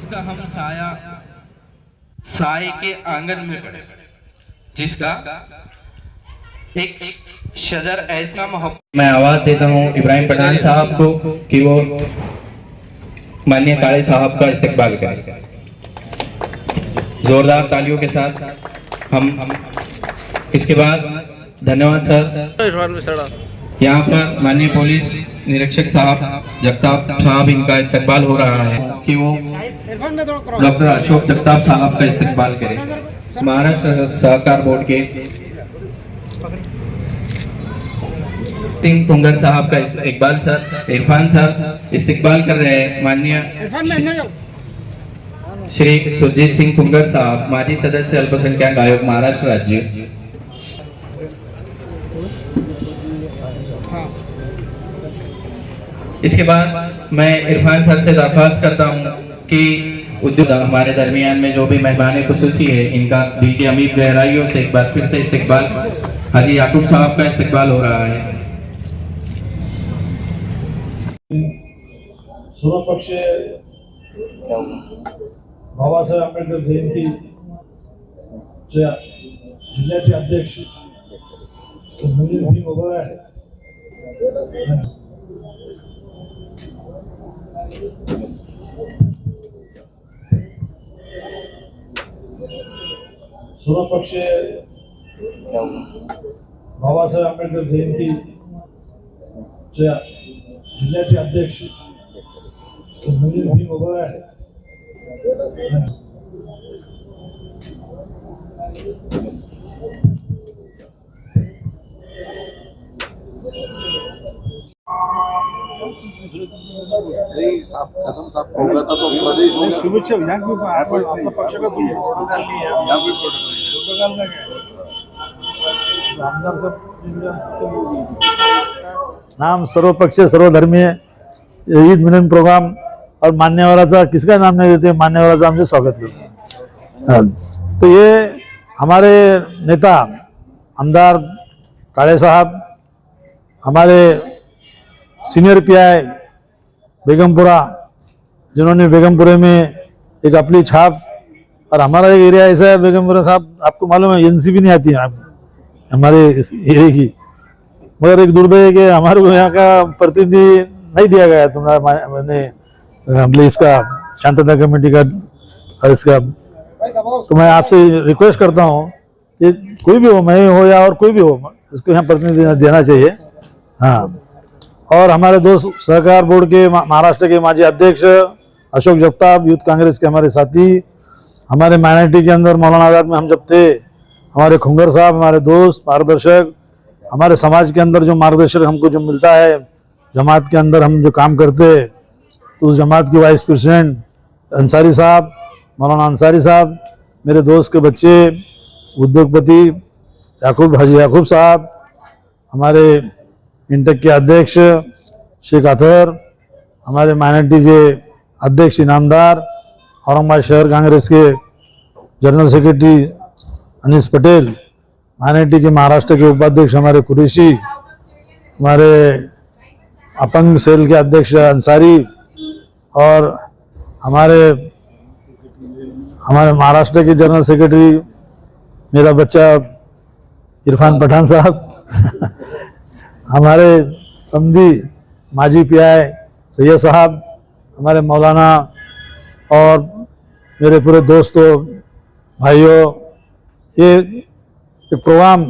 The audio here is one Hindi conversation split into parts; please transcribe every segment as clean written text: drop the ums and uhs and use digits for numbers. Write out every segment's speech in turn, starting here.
जिसका हम साए के आंगन में खड़े, जिसका एक शजर ऐसा मोहब्बत। मैं आवाज देता हूँ इब्राहिम पठान साहब को कि वो माननीय काले साहब का इस्तकबाल करें। जोरदार तालियों के साथ हम इसके बाद धन्यवाद सर। यहाँ पर माननीय पुलिस निरीक्षक साहब जगताप साहब इनका इस्तकबाल हो रहा है कि वो डॉक्टर अशोक जगताप साहब का इस्तकबाल करें। महाराष्ट्र सहकार बोर्ड के सिंह फुंगर साहब का इकबाल सर, इरफान सर इस्तकबाल कर रहे हैं। माननीय श्री सुरजीत सिंह फुंगर साहब, माजी सदस्य अल्पसंख्यक आयोग महाराष्ट्र राज्य। इसके बाद मैं इरफान सर से दरख्वास्त करता हूं कि उद्योग हमारे दरमियान में जो भी मेहमान खुसूसी है, इनका दिल की अमीर गहराइयों से एक बार फिर से इस्तकबाल, हाजी याकूब साहब का इस्तकबाल हो रहा है। सर्व पक्षीय बाबासाहेब आंबेडकर जयंती जिल्ह्याचे अध्यक्ष नवीन भीम उभा आहे। सर्व पक्षीय बाबासाहेब आंबेडकर जयंती जिल्ह्याचे अध्यक्ष नवीन भीम उभा आहे। साहब कदम साहब हो गया था तो प्रदेश हो गया। शुभेच्छा आपला पक्ष का नाम सर्वपक्षीय सर्वधर्मीय ईद मिलन प्रोग्राम और मान्यवराचा किसका नाम नहीं देते, मान्यवराचा हमसे स्वागत करते हैं। तो ये हमारे नेता आमदार काळे साहब, हमारे सीनियर पीआई बेगमपुरा, जिन्होंने बेगमपुरे में एक अपनी छाप, और हमारा एक एरिया ऐसा है बेगमपुरा साहब, आपको मालूम है एनसीपी नहीं आती है हमारे एरिया की, मगर एक दुर्दैव है कि हमारे को यहाँ का प्रतिनिधि नहीं दिया गया तुम्हारा, मैंने हमने इसका शांतता कमेटी का और इसका। तो मैं आपसे रिक्वेस्ट करता हूँ कि कोई भी हो, मैं हो या और कोई भी हो, इसको यहाँ प्रतिनिधि देना चाहिए। हाँ, और हमारे दोस्त सहकार बोर्ड के महाराष्ट्र के माजी अध्यक्ष अशोक जगताप, यूथ कांग्रेस के हमारे साथी, हमारे माइनॉरिटी के अंदर मौलाना आजाद में हम जब थे, हमारे खुंगर साहब हमारे दोस्त मार्गदर्शक, हमारे समाज के अंदर जो मार्गदर्शक हमको जो मिलता है, जमात के अंदर हम जो काम करते, तो उस जमात के वाइस प्रेसिडेंट अंसारी साहब, मौलाना अंसारी साहब, मेरे दोस्त के बच्चे उद्योगपति हाजी याकूब साहब, हमारे इंटेक के अध्यक्ष शेख अतहर, हमारे माइनॉरिटी के अध्यक्ष इनामदार, औरंगाबाद शहर कांग्रेस के general secretary Anis Patel, minority के महाराष्ट्र के उपाध्यक्ष हमारे कुरैशी, हमारे अपंग सेल के अध्यक्ष अंसारी, और हमारे महाराष्ट्र के जनरल सेक्रेटरी मेरा बच्चा इरफान पठान साहब हमारे समधी माजी पीआई सैयद साहब, हमारे मौलाना, और मेरे पूरे दोस्तों भाइयों, ये एक प्रोग्राम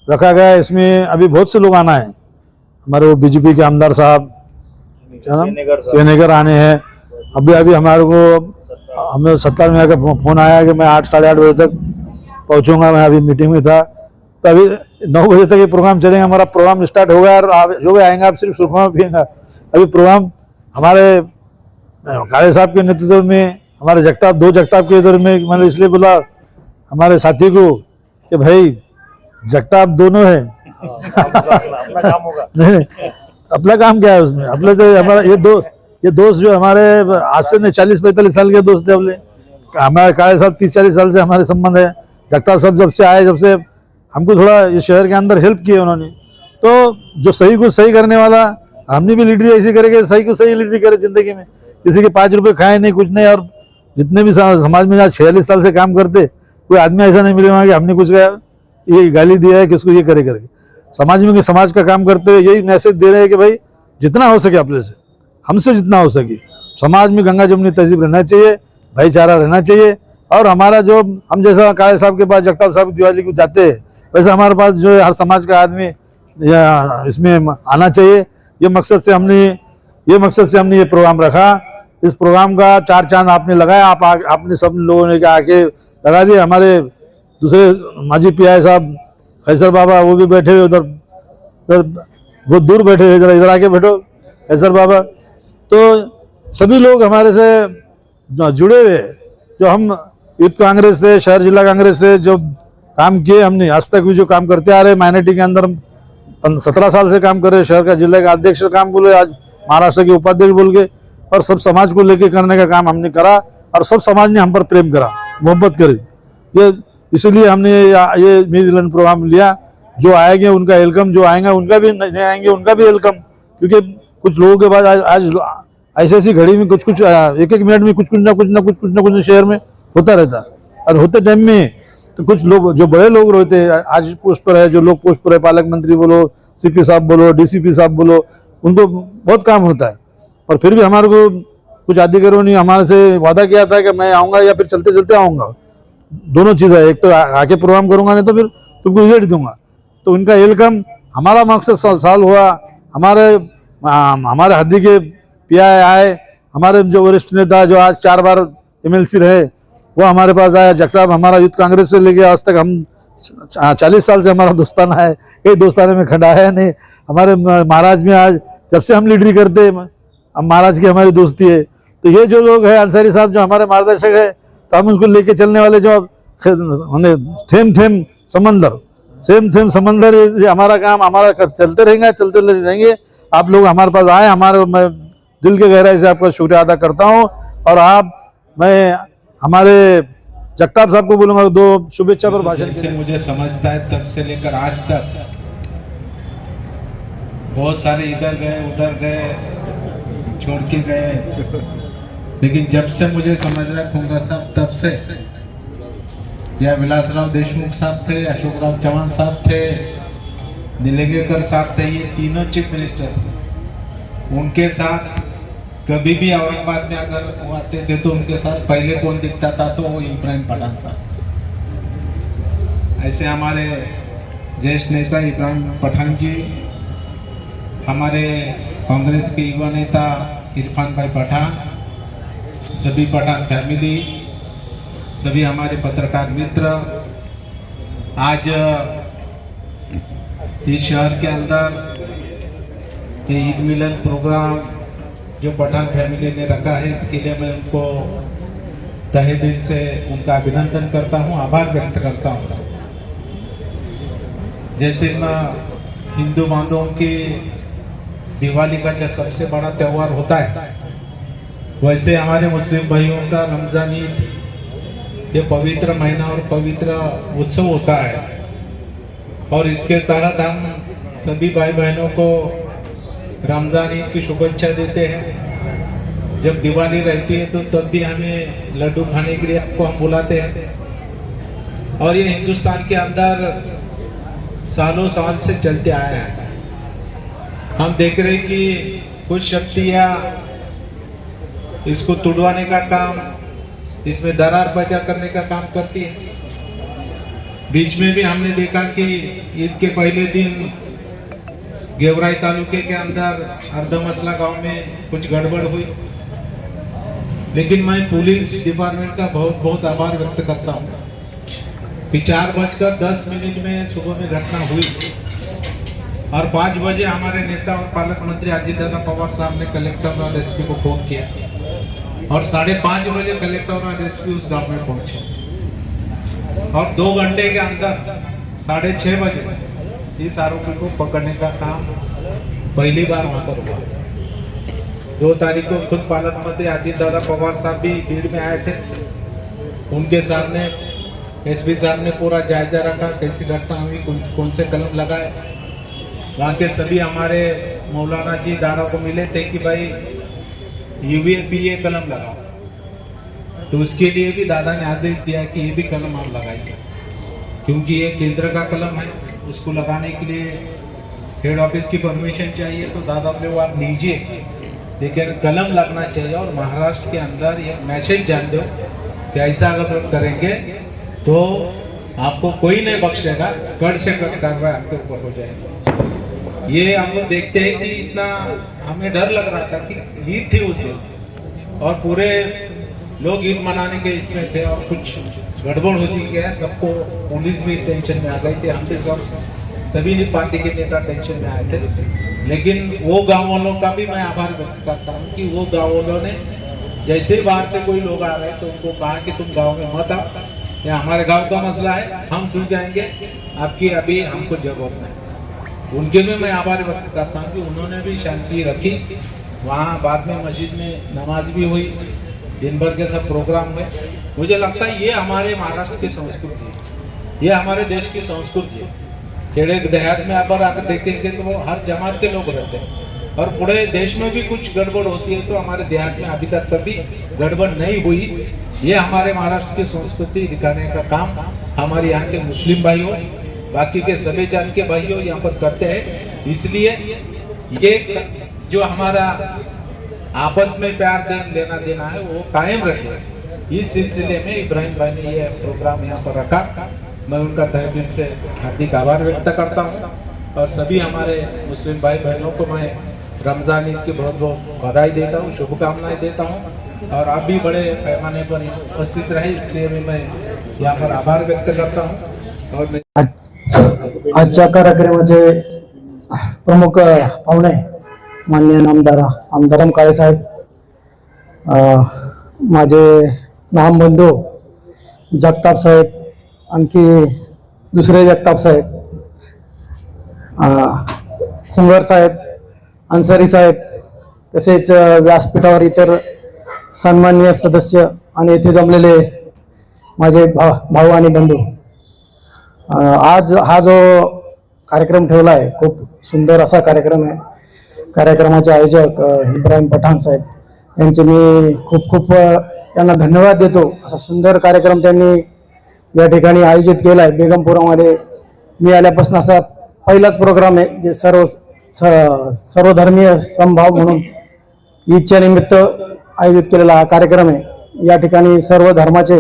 रखा गया है। इसमें अभी बहुत से लोग आना है। हमारे वो बीजेपी के आमदार साहब, क्या नाम, केनेगर आने हैं। अभी हमारे को हमें 70 में आकर फ़ोन आया कि मैं 8 साढ़े 8 बजे तक पहुंचूंगा। मैं अभी मीटिंग में था, तो अभी 9 बजे तक ये प्रोग्राम चलेगा। हमारा प्रोग्राम स्टार्ट होगा और जो भी आएंगे आप सिर्फ सुरखा पिएंगे। अभी प्रोग्राम हमारे काले साहब के नेतृत्व में, हमारे जगताप, 2 जगताप के इधर में, मैंने इसलिए बोला हमारे साथी को कि भाई जगताप दोनों है अपना काम होगा। नहीं, अपना काम क्या है उसमें, अपने तो हमारा ये दोस्त जो हमारे आज से 40-45 साल के दोस्त थे अपने, हमारे काले साहब 30-40 साल से हमारे संबंध है। जगताप साहब जब से आए, जब से हमको थोड़ा इस शहर के अंदर हेल्प किए उन्होंने, तो जो सही को सही करने वाला, हमने भी लीडरी ऐसी करेंगे, सही को सही लीडरी करे जिंदगी में, किसी के 5 रुपए खाए नहीं, कुछ नहीं, और जितने भी समाज में आज 46 साल से काम करते, कोई आदमी ऐसा नहीं मिलेगा कि हमने कुछ ये गाली दिया है किसको ये करे करके। समाज में समाज का काम करते हुए यही मैसेज दे रहे हैं कि भाई जितना हो सके अपने से, हमसे जितना हो सके समाज में गंगा जमुनी तहजीब रहना चाहिए, भाईचारा रहना चाहिए। और हमारा जो हम जैसा काले साहब के पास जगताप साहब दिवाली को जाते हैं, वैसे हमारे पास जो है हर समाज का आदमी या इसमें आना चाहिए। ये मकसद से हमने ये प्रोग्राम रखा। इस प्रोग्राम का 4 चांद आपने लगाया, आपने सब लोगों ने आके लगा दिए। हमारे दूसरे माजी PI साहब खैसर बाबा वो भी बैठे हुए उधर बहुत दूर बैठे हुए, इधर आके बैठो खैसर बाबा। तो सभी लोग हमारे से जुड़े हुए, जो हम यूथ कांग्रेस से, शहर जिला कांग्रेस से जो काम किए, हमने आज तक भी जो काम करते आ रहे, माइनॉरिटी के अंदर 17 साल से काम कर रहे, शहर का जिले का अध्यक्ष काम बोले, आज महाराष्ट्र के उपाध्यक्ष बोल के, और सब समाज को लेके करने का काम हमने करा और सब समाज ने हम पर प्रेम करा, मोहब्बत करी। ये इसलिए हमने ये मिलन प्रोग्राम लिया। जो आएंगे उनका वेलकम, जो आएंगे उनका भी नहीं आएंगे उनका भी वेलकम, क्योंकि कुछ लोगों के पास आज ऐसी घड़ी में कुछ एक मिनट में कुछ ना कुछ शहर में होता रहता। और होते टाइम में तो कुछ लोग जो बड़े लोग रहते हैं, आज पोस्ट पर है, जो लोग पोस्ट पर है, पालक मंत्री बोलो, CP साहब बोलो, DCP साहब बोलो, उनको बहुत काम होता है। और फिर भी हमारे को कुछ अधिकारियों ने हमारे से वादा किया था कि मैं आऊँगा या फिर चलते चलते आऊँगा, दोनों चीज़ है, एक तो आके प्रोग्राम करूँगा, नहीं तो फिर तुमको विजिट दूंगा। तो उनका वेलकम, हमारा मकसद साल हुआ। हमारे हद्दी के PI आए, हमारे जो वरिष्ठ नेता जो आज 4 बार MLC रहे वो हमारे पास आया। जगताप हमारा यूथ कांग्रेस से लेके आज तक हम 40 साल से हमारा दोस्ताना है, कई दोस्ताने में खड़ा है नहीं। हमारे महाराज में आज जब से हम लीडरी करते, अब महाराज की हमारी दोस्ती है। तो ये जो लोग हैं अंसारी साहब जो हमारे मार्गदर्शक है, तो हम उसको लेके चलने वाले जो थेम थेम समंदर, ये हमारा काम हमारा चलते रहेंगे। आप लोग हमारे पास आए, मैं दिल के गहराई से आपका शुक्रिया अदा करता हूँ। और मैं हमारे जगताप साहब को बोलूँगा 2 शुभेच्छा पर भाषण के लिए। मुझे समझता है तब से लेकर आज तक बहुत सारे इधर गए उधर गए छोड़ के गए, लेकिन जब से मुझे समझ रहा खूंगा साहब तब से, या विलासराव देशमुख साहब थे, अशोकराव चौहान साहब थे, नीलंगेकर साहब थे, ये तीनों चीफ मिनिस्टर थे। उनके साथ कभी भी औरंगाबाद में अगर वो आते थे तो उनके साथ पहले कौन दिखता था तो वो इब्राहिम पठान साहब। ऐसे हमारे ज्येष्ठ नेता इब्राहिम पठान जी, हमारे कांग्रेस के युवा नेता इरफान भाई पठान, सभी पठान फैमिली, सभी हमारे पत्रकार मित्र, आज इस शहर के अंदर ये ईद मिलन प्रोग्राम जो पठान फैमिली ने रखा है, इसके लिए मैं उनको तहे दिल से उनका अभिनंदन करता हूँ, आभार व्यक्त करता हूँ। जैसे हिंदू बांधवों की दिवाली का जो सबसे बड़ा त्यौहार होता है, वैसे हमारे मुस्लिम भाइयों का रमजान ईद ये पवित्र महीना और पवित्र उत्सव होता है। और इसके तहत हम सभी भाई बहनों को रमजान ईद की शुभेच्छा देते हैं। जब दिवाली रहती है तो तब भी हमें लड्डू खाने के लिए आपको हम बुलाते हैं। और ये हिंदुस्तान के अंदर सालों साल से चलते आया है। हम देख रहे हैं कि कुछ शक्तियां इसको तुड़वाने का काम, इसमें दरार पैदा करने का काम करती है। बीच में भी हमने देखा कि ईद के पहले दिन गेवराई तालुके के अंदर अर्धमसला गांव में कुछ गड़बड़ हुई, लेकिन मैं पुलिस डिपार्टमेंट का बहुत बहुत आभार व्यक्त करता हूँ कि 4:10 में सुबह में घटना हुई और 5 बजे हमारे नेता और पालक मंत्री अजीत दादा पवार साहब ने कलेक्टर और एसपी को फोन किया और 5:30 बजे कलेक्टर और एसपी उस गांव में पहुंचे और 2 घंटे के अंदर 6:30 बजे इस आरोपी को पकड़ने का काम पहली बार वहां पर हुआ। 2 तारीख को खुद पालक मंत्री अजीत दादा पवार साहब भी भीड़ में आए थे। उनके सामने एसपी साहब ने पूरा जायजा रखा, कैसी घटना हुई, कौन से कलम लगाए। वहाँ के सभी हमारे मौलाना जी दारा को मिले थे कि भाई UAPA कलम लगाओ। तो उसके लिए भी दादा ने आदेश दिया कि ये भी कलम आप लगाइए, क्योंकि ये केंद्र का कलम है। उसको लगाने के लिए हेड ऑफिस की परमिशन चाहिए, तो दादा बोले वो आप लीजिए, लेकिन कलम लगना चाहिए। और महाराष्ट्र के अंदर ये मैसेज जान दो कि ऐसा अगर आप करेंगे तो आपको कोई नहीं बख्शेगा, कड़ से कड़ कार्रवाई आपके ऊपर हो जाएगी। ये हम लोग देखते हैं कि इतना हमें डर लग रहा था कि ईद थी उस दिन और पूरे लोग ईद मनाने के इसमें थे और कुछ गड़बड़ होती है, सबको पुलिस भी टेंशन में आ गई थी, हम भी सभी पार्टी के नेता टेंशन में आए थे। लेकिन वो गांव वालों का भी मैं आभार व्यक्त करता हूँ कि वो गांव वालों ने जैसे ही बाहर से कोई लोग आ रहे हैं तो उनको कहा कि तुम गांव में मत आओ, या हमारे गांव का मसला है, हम सुन जाएंगे, आपकी अभी हमको जरूरत नहीं। उनके भी मैं आभार व्यक्त करता हूँ कि उन्होंने भी शांति रखी। वहाँ बाद में मस्जिद में नमाज भी हुई, दिन भर के सब प्रोग्राम हुए। मुझे लगता है ये हमारे महाराष्ट्र की संस्कृति है, ये हमारे देश की संस्कृति है। खेड़े देहात में अगर आकर देखेंगे तो वो हर जमात के लोग रहते हैं और पूरे देश में भी कुछ गड़बड़ होती है, तो हमारे देहात में अभी तक कभी गड़बड़ नहीं हुई। ये हमारे महाराष्ट्र की संस्कृति दिखाने का काम हमारे यहाँ के मुस्लिम भाइयों, बाकी के सभी जात के भाइयों यहाँ पर करते हैं। इसलिए ये जो हमारा आपस में प्यार लेना देना है वो कायम रखे। इस सिलसिले में इब्राहिम भाई ने ये प्रोग्राम यहाँ पर रखा, मैं उनका तहे दिल से हार्दिक आभार व्यक्त करता हूँ। और सभी हमारे मुस्लिम भाई बहनों को मैं रमज़ान ईद की बहुत बहुत बधाई देता हूँ, शुभकामनाएं देता हूँ। और आप भी बड़े पैमाने पर उपस्थित रहे, इसलिए भी मैं यहाँ पर आभार व्यक्त करता हूँ। और आजच्या कार्यक्रमाचे प्रमुख पाहुणे माननीय आमदार काळे साहेब, माझे नाम बंधू जगताप साहेब, आणखी दुसरे जगताप साहेब, खुंगर साहेब, अन्सारी साहेब, तसेच व्यासपीठावर इतर सन्माननीय सदस्य आणि येथे जमलेले माझे भाऊ आणि बंधू, आज हा जो कार्यक्रम ठेवला आहे खूप सुंदर असा कार्यक्रम आहे। कार्यक्रमाचे आयोजक इब्राहिम पठाण साहेब यांचे मी खूप खूप त्यांना धन्यवाद देतो। असा सुंदर कार्यक्रम त्यांनी या ठिकाणी आयोजित केला आहे बेगमपुरामध्ये। मी आल्यापासून असा पहिलाच प्रोग्राम आहे जे सर्वधर्मीय समभाव म्हणून ईदच्या निमित्त आयोजित केलेला हा कार्यक्रम आहे। या ठिकाणी सर्व धर्माचे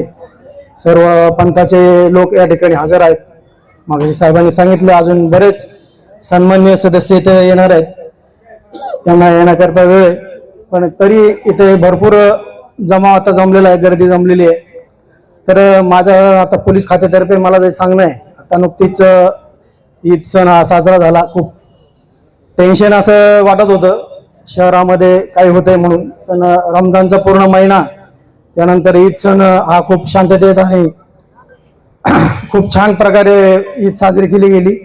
सर्व पंथाचे लोक या ठिकाणी हजर आहेत। मागची साहेबांनी सांगितलं अजून बरेच सन्माननीय सदस्य इथे येणार आहेत, त्यांना येण्याकरता वेळ आहे, पण तरी इथे भरपूर जमाव आता जमलेला आहे, गर्दी जमलेली आहे। तर माझं आता पोलीस खात्यातर्फे मला जे सांगणं आहे, आता नुकतीच ईद सण हा साजरा झाला, खूप टेन्शन असं वाटत होतं शहरामध्ये काय होतंय म्हणून, पण रमजानचा पूर्ण महिना त्यानंतर ईद सण हा खूप शांततेत आणि खूप छान प्रकारे ईद साजरी केली गेली।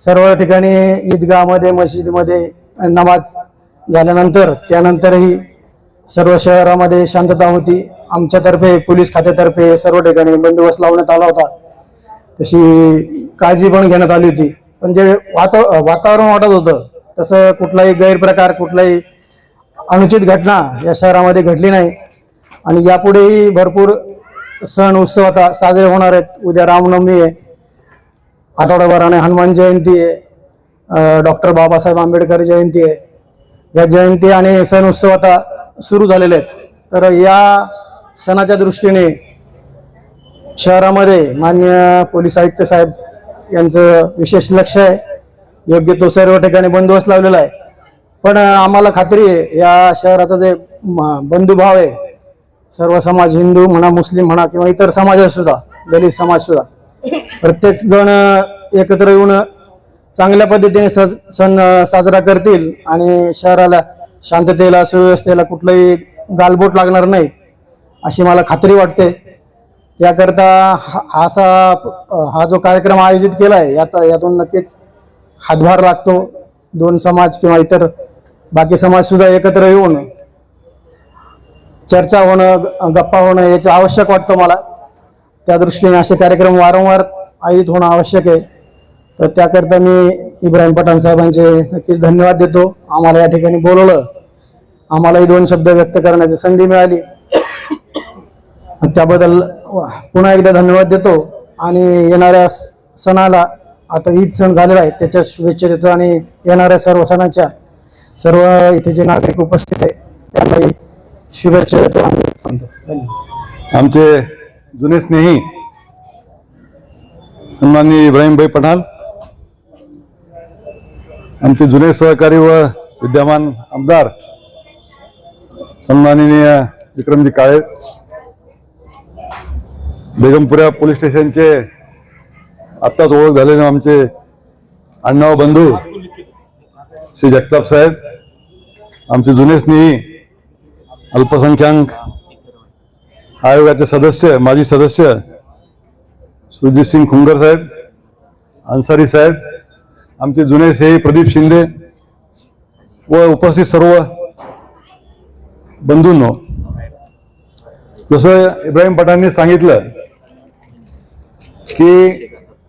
सर्व ठिकाणी ईदगाहमध्ये मस्जिदमध्ये नमाज झाल्यानंतर त्यानंतरही सर्व शहरामध्ये शांतता होती। आमच्यातर्फे पोलीस खात्यातर्फे सर्व ठिकाणी बंदोबस्त लावण्यात आला होता, तशी काळजी पण घेण्यात आली होती। पण जे वातावरण वाटत होतं तसं कुठलाही गैरप्रकार कुठलाही अनुचित घटना या शहरामध्ये घडली नाही। आणि यापुढेही भरपूर सण उत्सव आता साजरे होणार आहेत। उद्या रामनवमी आहे, आठवड्याभराने हनुमान जयंती आहे, डॉक्टर बाबासाहेब आंबेडकर जयंती आहे। या जयंती आणि सण उत्सव आता सुरू झालेले आहेत। तर या सणाच्या दृष्टीने शहरामध्ये माननीय पोलीस आयुक्त साहेब यांचं विशेष लक्ष आहे, योग्य तो सर्व ठिकाणी बंदोबस्त लावलेला आहे। पण आम्हाला खात्री आहे या शहराचा जे बंधुभाव आहे, सर्व समाज हिंदू म्हणा, मुस्लिम म्हणा किंवा इतर समाज सुद्धा, दलित समाज सुद्धा, प्रत्येक जण एकत्र येऊन चांगल्या पद्धतीने सण साजरा करतील आणि शहराला शांततेला सुव्यवस्थेला कुठलाही गालबोट लागणार नाही अशी मला खात्री वाटते। याकरता हा जो कार्यक्रम आयोजित केला आहे यातून नक्कीच हातभार लागतो। दोन समाज किंवा इतर बाकी समाज सुद्धा एकत्र येऊन चर्चा होणं, गप्पा होणं याचं आवश्यक वाटतं मला। त्या दृष्टीने असे कार्यक्रम वारंवार आयोजित होणं आवश्यक आहे। तर त्याकरता मी इब्राहिम पठाण साहेबांचे नक्कीच धन्यवाद देतो। आम्हाला या ठिकाणी बोलवलं, आम्हालाही दोन शब्द व्यक्त करण्याची संधी मिळाली। त्याबद्दल पुन्हा एकदा धन्यवाद देतो आणि येणाऱ्या सणाला आता ईद सण झालेला आहे त्याच्या शुभेच्छा देतो आणि येणाऱ्या सर्व सणाच्या सर्व इथे जे नागरिक उपस्थित आहे त्यांनाही शुभेच्छा देतो आणि थांबतो. धन्यवाद. आमचे जुने स्नेही सन्माननीय इब्राहिमभाई पठाण, आमचे जुने सहकारी व विद्यमान आमदार सन्माननीय विक्रमजी काळे, बेगमपुरा पोलीस स्टेशनचे आत्ताच ओळख झालेले आमचे अण्णाव बंधू श्री जगताप साहेब, आमचे जुने स्नेही अल्पसंख्याक आयोगाचे सदस्य माजी सदस्य सुरजित सिंग खुंगर साहेब, अन्सारी साहेब, आमचे जुने स्नेही प्रदीप शिंदे व उपस्थित सर्व बंधूंनो, जसं इब्राहिम पठाणनी सांगितलं की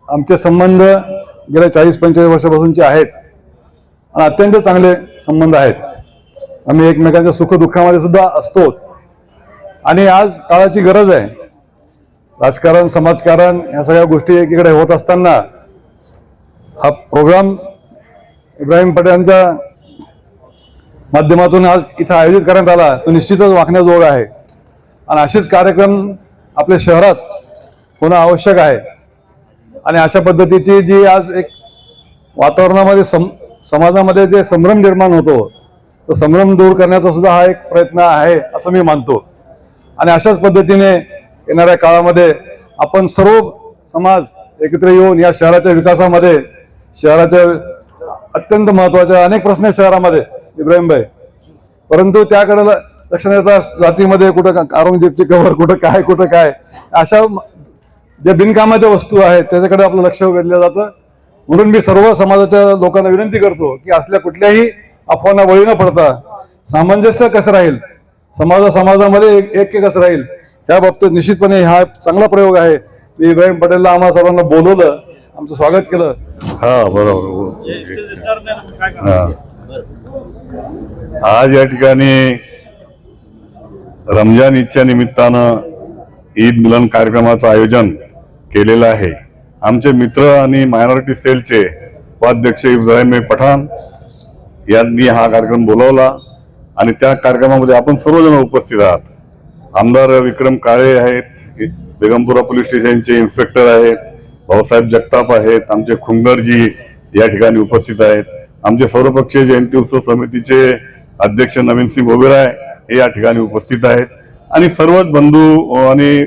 आमचे संबंध गेल्या 40-45 वर्षापासूनचे आहेत आणि अत्यंत चांगले संबंध आहेत. आम्ही एकमेकांच्या सुखदुःखामध्ये सुद्धा असतो आणि आज काळाची गरज आहे. राजकारण समाजकारण या सगळ्या गोष्टी एकीकडे होत असताना हा प्रोग्राम इब्राहिम पठाणच्या माध्यमातून आज इथं आयोजित करण्यात आला तो निश्चितच वाखण्याजोग आहे आणि असेच कार्यक्रम आपल्या शहरात होणं आवश्यक आहे. आणि अशा पद्धतीची जी आज एक वातावरणामध्ये समाजामध्ये जे संभ्रम निर्माण होतो तो संभ्रम दूर करण्याचा सुद्धा हा एक प्रयत्न आहे असं मी मानतो. आणि अशाच पद्धतीने येणाऱ्या काळामध्ये आपण सर्व समाज एकत्र येऊन या शहराच्या विकासामध्ये, शहराच्या अत्यंत महत्त्वाच्या अनेक प्रश्न आहेत शहरामध्ये इब्राहिमभाई, परंतु त्याकडे लक्ष देता जातीमध्ये कुठं औरंगजेबची कबर, कुठं काय अशा ज्या बिनकामाच्या वस्तू आहेत त्याच्याकडे आपलं लक्ष वेधलं जातं. म्हणून मी सर्व समाजाच्या लोकांना विनंती करतो की असल्या कुठल्याही अफवांना बळी न पडता सामंजस्य कसं राहील, समाजामध्ये ऐक्य कसं राहील या बाबतीत निश्चितपणे हा चांगला प्रयोग आहे. मी इब्राहिम पटेलला आम्हा सर्वांना बोलवलं, आमचं स्वागत केलं. हा बरोबर. आज या ठिकाणी रमजान ईदच्या निमित्तानं ईद मिलन कार्यक्रमाचं आयोजन केलेलं आहे. आमचे मित्र आणि मायनॉरिटी सेलचे उपाध्यक्ष इब्राहिम पठाण यांनी हा कार्यक्रम बोलवला आणि त्या कार्यक्रमामध्ये आपण सर्वजण उपस्थित आहात. आमदार विक्रम काळे आहेत, बेगमपुरा पोलीस स्टेशनचे इन्स्पेक्टर आहेत, भाऊसाहेब जगताप आहेत, आमचे खुंगरजी या ठिकाणी उपस्थित आहेत, आमचे सर्वपक्षीय जयंती उत्सव समितीचे अध्यक्ष नवीन सिंग ओबेराय हे या ठिकाणी उपस्थित आहेत आणि सर्वच बंधू आणि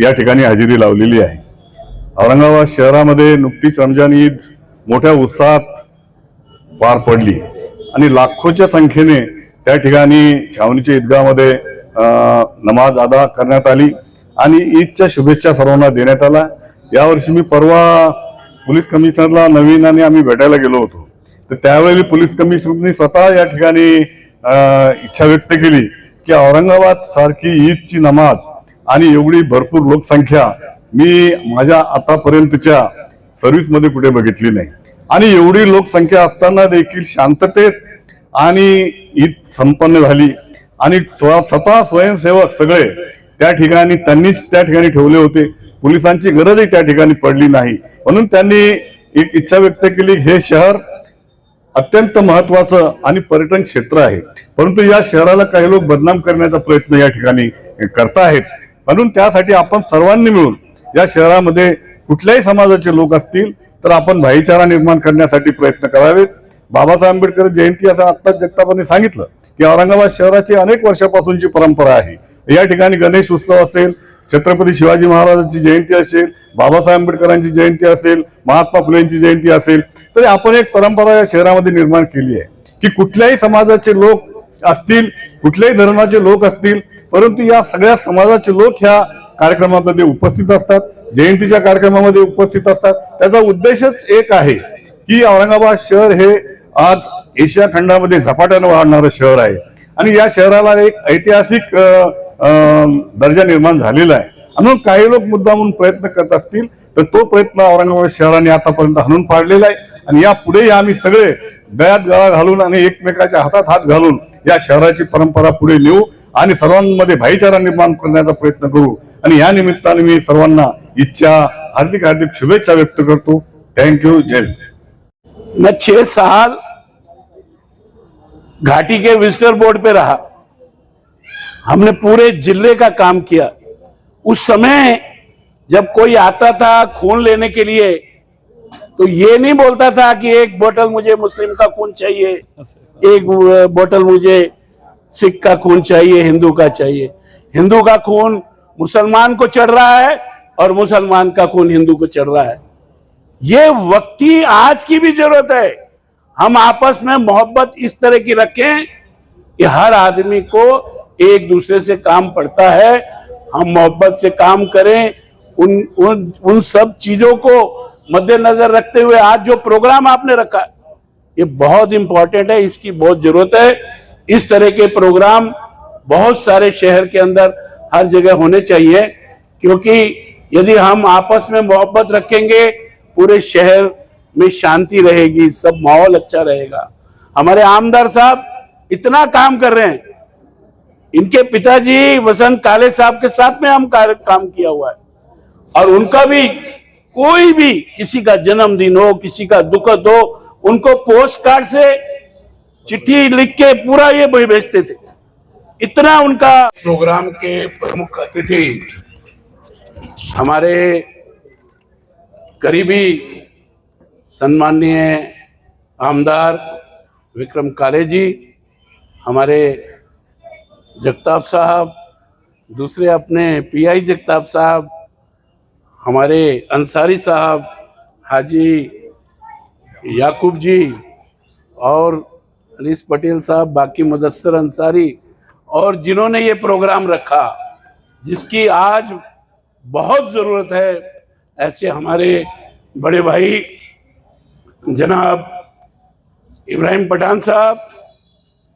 या ठिकाणी हजेरी लावलेली आहे. औरंगाबाद शहरामध्ये नुकतीच रमजान ईद मोठ्या उत्साहात पार पडली आणि लाखोच्या संख्येने त्या ठिकाणी छावणीच्या ईदगाहमध्ये नमाज अदा करण्यात आली आणि ईदच्या शुभेच्छा सर्वांना देण्यात आल्या. यावर्षी मी परवा पोलीस कमिशनरला नवीन आणि आम्ही भेटायला गेलो होतो तर त्यावेळी पोलीस कमिशनरनी स्वतः या ठिकाणी इच्छा व्यक्त केली की औरंगाबाद सारखी ईदची नमाज आणि एवढी भरपूर लोकसंख्या मी माझ्या आतापर्यंतच्या सर्व्हिसमध्ये कुठे बघितली नाही आणि एवढी लोकसंख्या असताना देखील शांततेत आणि ईद संपन्न झाली आणि स्वतः स्वयंसेवक सगळे त्या ठिकाणी त्यांनीच त्या ठिकाणी ठेवले होते. पोलिसांची गरजही त्या ठिकाणी पडली नाही. म्हणून त्यांनी एक इच्छा व्यक्त केली, हे शहर अत्यंत महत्वाचं आणि पर्यटन क्षेत्र आहे परंतु या शहराला काही लोक बदनाम करण्याचा प्रयत्न या ठिकाणी करतायत. म्हणून त्यासाठी आपण सर्वांनी मिळून या शहरामध्ये कुठल्याही समाजाचे लोक असतील तर आपण भाईचारा निर्माण करण्यासाठी प्रयत्न करावेत. बाबासाहेब आंबेडकर जयंती असं आत्ताच जगतापांनी सांगितलं की औरंगाबाद शहराची अनेक वर्षापासूनची परंपरा आहे. या ठिकाणी गणेश उत्सव असेल, छत्रपती शिवाजी महाराजांची जयंती असेल, बाबासाहेब आंबेडकरांची जयंती असेल, महात्मा फुलेंची जयंती असेल, तरी आपण एक परंपरा या शहरामध्ये निर्माण केली आहे की कुठल्याही समाजाचे लोक असतील, कुठल्याही धर्माचे लोक असतील, परंतु या सगळ्या समाजाचे लोक ह्या कार्यक्रमामध्ये उपस्थित असतात, जयंतीच्या कार्यक्रमामध्ये उपस्थित असतात. त्याचा उद्देशच एक आहे की औरंगाबाद शहर हे आज एशिया खंडामध्ये झपाट्यानं वाढणारं शहर आहे आणि या शहराला एक ऐतिहासिक दर्जा निर्माण झालेला आहे. म्हणून काही लोक मुद्दामून प्रयत्न करत असतील तर तो प्रयत्न औरंगाबाद शहराने आतापर्यंत हाणून पाडलेला आहे आणि यापुढेही आम्ही सगळे गळ्यात गळा घालून आणि एकमेकाच्या हातात हात घालून या शहराची परंपरा पुढे नेऊ आणि सर्वांमध्ये भाईचारा निर्माण करण्याचा प्रयत्न करू. आणि या निमित्ताने मी सर्वांना हार्दिक हार्दिक शुभेच्छा व्यक्त करतो. थँक्यू. जय हिंद. मैं 6 साल घाटी के विजिटर बोर्ड पे रहा. हमने पूरे जिले का काम किया. उस समय जब कोई आता था खून लेने के लिए तो ये नहीं बोलता था कि एक बोतल मुझे मुस्लिम का खून चाहिए, एक बोतल मुझे सिख का खून चाहिए, हिंदू का चाहिए. हिंदू का खून मुसलमान को चढ़ रहा है और मुसलमान का खून हिंदू को चढ़ रहा है. ये वक्ती आज की भी जरूरत है. हम आपस में मोहब्बत इस तरह की रखें कि हर आदमी को एक दूसरे से काम पड़ता है. हम मोहब्बत से काम करें. उन सब चीजों को मद्देनजर रखते हुए आज जो प्रोग्राम आपने रखा है ये बहुत इंपॉर्टेंट है. इसकी बहुत जरूरत है. इस तरह के प्रोग्राम बहुत सारे शहर के अंदर हर जगह होने चाहिए, क्योंकि यदि हम आपस में मोहब्बत रखेंगे पूरे शहर में शांति रहेगी, सब माहौल अच्छा रहेगा. हमारे आमदार साहब इतना काम कर रहे हैं. इनके पिताजी वसंत काले साहब के साथ में हम काम किया हुआ है और उनका भी कोई भी किसी का जन्मदिन हो, किसी का दुखद हो, उनको पोस्ट कार्ड से चिट्ठी लिख के पूरा ये भेजते थे. इतना उनका. प्रोग्राम के प्रमुख अतिथि हमारे करीबी सम्माननीय आमदार विक्रम काले जी, हमारे जगताप साहब, दूसरे अपने पीआई जगताप साहब, हमारे अंसारी साहब, हाजी याकूब जी और अनीस पटेल साहब, बाकी मुदस्सर अंसारी और जिन्होंने ये प्रोग्राम रखा जिसकी आज बहुत ज़रूरत है. ऐसे हमारे बड़े भाई जनाब इब्राहिम पठान साहब,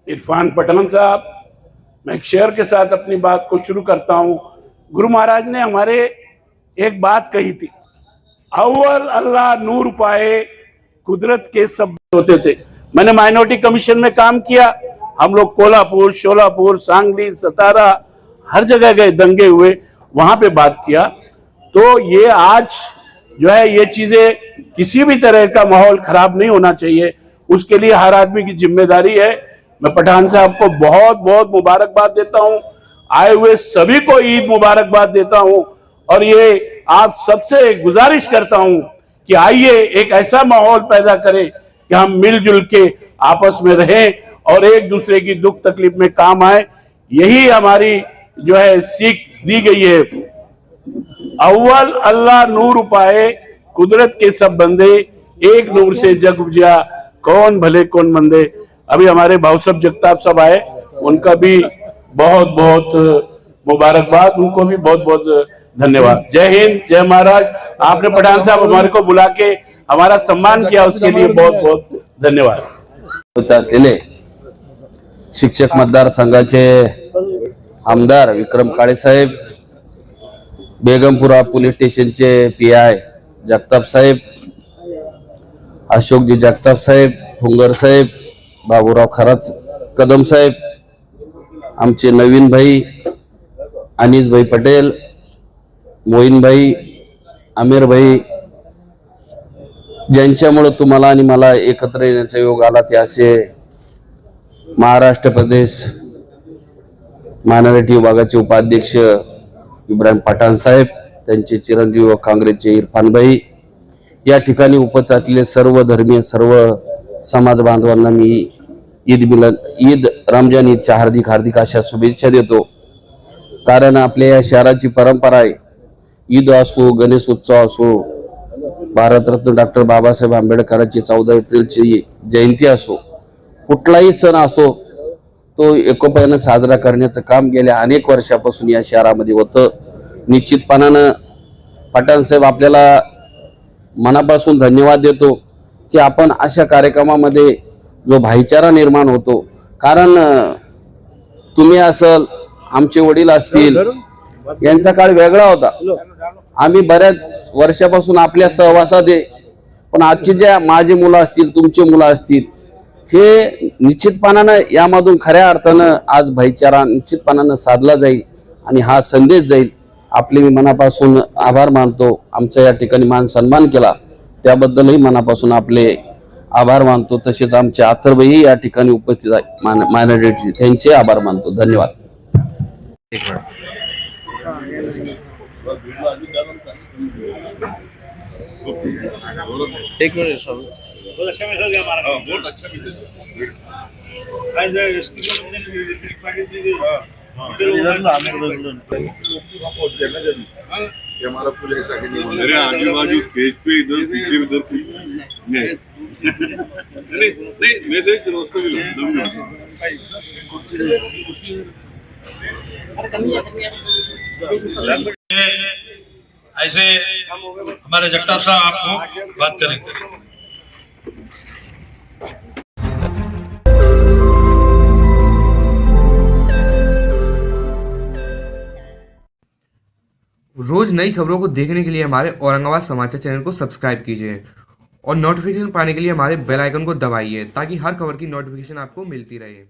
इरफान पठान साहब. मैं एक शेर के साथ अपनी बात को शुरू करता हूँ. गुरु महाराज ने हमारे एक बात कही थी, अव्वल अल्लाह नूर पाए कुदरत के सब होते थे. मैंने माइनॉरिटी कमीशन में काम किया. हम लोग कोल्हापुर, शोलापुर, सांगली, सतारा हर जगह गए, दंगे हुए, वहां पे बात किया. तो ये आज जो है ये चीजें किसी भी तरह का माहौल खराब नहीं होना चाहिए. उसके लिए हर आदमी की जिम्मेदारी है. मैं पठान साहब को बहुत बहुत मुबारकबाद देता हूँ. आए हुए सभी को ईद मुबारकबाद देता हूँ और ये आप सबसे गुजारिश करता हूँ कि आइए एक ऐसा माहौल पैदा करें कि हम मिलजुल के आपस में रहें और एक दूसरे की दुख तकलीफ में काम आए. यही हमारी जो है सीख दी गई है. अव्वल अल्लाह नूर पाए कुदरत के सब बंदे, एक नूर से जग उपजा कौन भले कौन मंदे. अभी हमारे भाऊ साहब जगताप साहब आए, उनका भी बहुत बहुत मुबारकबाद, उनको भी बहुत बहुत धन्यवाद. जय हिंद, जय महाराज. आपने पठान साहब हमारे को बुला के हमारा सम्मान किया, उसके लिए बहुत बहुत धन्यवाद. असलेले शिक्षक मतदारसंघाचे आमदार विक्रम काळे साहेब, बेगमपुरा पोलीस स्टेशनचे पीआय जगताप साहेब, अशोकजी जगताप साहेब, फुंगर साहेब, बाबूराव खराच कदम साहेब, आमचे नवीन भाई अनीस भाई पटेल, मोईन भाई, आमिर भाई, ज्यांच्यामुळे तुम्हाला आणि मला एकत्र येण्याचा योग आला ते असे महाराष्ट्र प्रदेश मायनॉरिटी विभागाचे उपाध्यक्ष इब्राहिम पठाण साहेब, त्यांचे चिरंजीव व काँग्रेसचे इरफान भाई, या ठिकाणी उपस्थित असलेले सर्व धर्मीय सर्व समाज बांधवांना मी ईद रमजान ईदच्या हार्दिक हार्दिक अशा शुभेच्छा देतो. कारण आपल्या या शहराची परंपरा आहे, ईद असो, गणेश उत्सव असो, भारतरत्न डॉक्टर बाबासाहेब आंबेडकरांची 14 एप्रिलची जयंती असो, कुठलाही सण असो तो एकोप्याने साजरा करण्याचं काम गेल्या अनेक वर्षापासून या शहरामध्ये होतं. निश्चितपणानं पठाण साहेब आपल्याला मनापासून धन्यवाद देतो की आपण अशा कार्यक्रमामध्ये जो भाईचारा निर्माण होतो. कारण तुम्ही असल, आमचे वडील असतील, यांचा काळ वेगळा होता. आम्ही बऱ्याच वर्षापासून आपल्या सहवासात आहे, पण आजचे ज्या माझे मुलं असतील, तुमचे मुलं असतील, हे निश्चितपणानं यामधून खऱ्या अर्थानं आज भाईचारा निश्चितपणानं साधला जाईल आणि हा संदेश जाईल. आपले मी मनापासून आभार मानतो. आमचा या ठिकाणी मान सन्मान केला त्याबद्दलही मनापासून आपले आभार मानतो. तसेच आमचे अथर्वही या ठिकाणी उपस्थित आहे मायनॉरिटी, त्यांचे आभार मानतो. धन्यवाद. एक मिनिट हमारा पुलिस ऐसा कि नहीं मेरे आजू बाजू स्टेज पे इधर पीछे उधर नहीं नहीं मैं से दोस्तों भी ऐसे हमारे जगताप साहब आपको बात करेंगे. रोज नई खबरों को देखने के लिए हमारे औरंगाबाद समाचार चैनल को सब्सक्राइब कीजिए और नोटिफिकेशन पाने के लिए हमारे बेल आइकन को दबाइए ताकि हर खबर की नोटिफिकेशन आपको मिलती रहे.